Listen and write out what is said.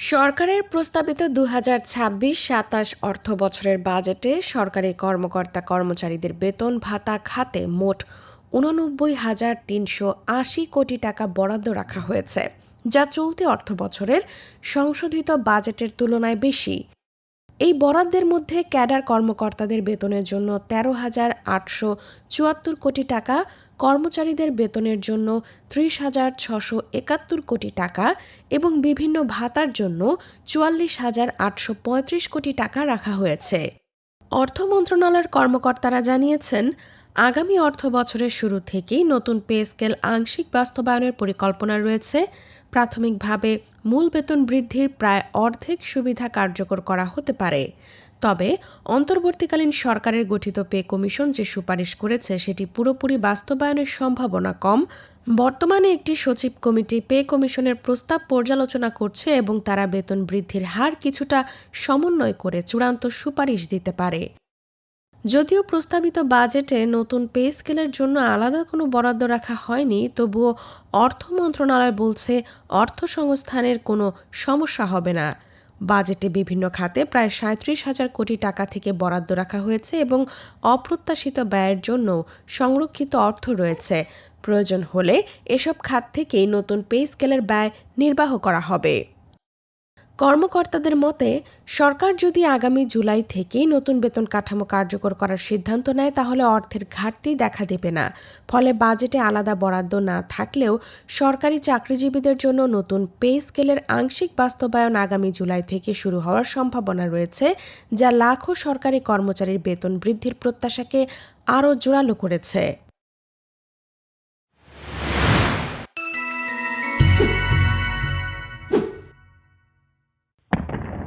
সরকারের প্রস্তাবিত ২০২৬-২৭ অর্থবছরের বাজেটে সরকারি কর্মকর্তা-কর্মচারীদের বেতন ভাতা খাতে মোট ৮৯,৩৮০ কোটি টাকা বরাদ্দ রাখা হয়েছে, যা চলতি অর্থবছরের সংশোধিত বাজেটের তুলনায় বেশি। এই বরাদ্দের মধ্যে ক্যাডার কর্মকর্তাদের বেতনের জন্য ১৩,৮৭৪ কোটি টাকা, কর্মচারীদের বেতনের জন্য ৩০,৬৭১ কোটি টাকা এবং বিভিন্ন ভাতার জন্য ৪৪,৮৩৫ কোটি টাকা রাখা হয়েছে। অর্থ মন্ত্রণালয়ের কর্মকর্তারা জানিয়েছেন, আগামী অর্থ বছরের শুরু থেকেই নতুন পে স্কেল আংশিক বাস্তবায়নের পরিকল্পনা রয়েছে। প্রাথমিকভাবে মূল বেতন বৃদ্ধির প্রায় অর্ধেক সুবিধা কার্যকর করা হতে পারে। তবে অন্তর্বর্তীকালীন সরকারের গঠিত পে কমিশন যে সুপারিশ করেছে সেটি পুরোপুরি বাস্তবায়নের সম্ভাবনা কম। বর্তমানে একটি সচিব কমিটি পে কমিশনের প্রস্তাব পর্যালোচনা করছে এবং তারা বেতন বৃদ্ধির হার কিছুটা সমন্বয় করে চূড়ান্ত সুপারিশ দিতে পারে। যদিও প্রস্তাবিত বাজেটে নতুন পে স্কেলের জন্য আলাদা কোনো বরাদ্দ রাখা হয়নি, তবুও অর্থ মন্ত্রণালয় বলছে অর্থ সংস্থানের কোনো সমস্যা হবে না। বাজেটে বিভিন্ন খাতে প্রায় ৩৭,০০০ কোটি টাকা থেকে বরাদ্দ রাখা হয়েছে এবং অপ্রত্যাশিত ব্যয়ের জন্য সংরক্ষিত অর্থ রয়েছে। প্রয়োজন হলে এসব খাত থেকেই নতুন পে স্কেলের ব্যয় নির্বাহ করা হবে। কর্মকর্তাদের মতে, সরকার যদি আগামী জুলাই থেকেই নতুন বেতন কাঠামো কার্যকর করার সিদ্ধান্ত নেয় তাহলে অর্থের ঘাটতি দেখা দেবে না। ফলে বাজেটে আলাদা বরাদ্দ না থাকলেও সরকারি চাকরিজীবীদের জন্য নতুন পে স্কেলের আংশিক বাস্তবায়ন আগামী জুলাই থেকে শুরু হওয়ার সম্ভাবনা রয়েছে, যা লাখো সরকারি কর্মচারীর বেতন বৃদ্ধির প্রত্যাশাকে আরও জোরালো করেছে।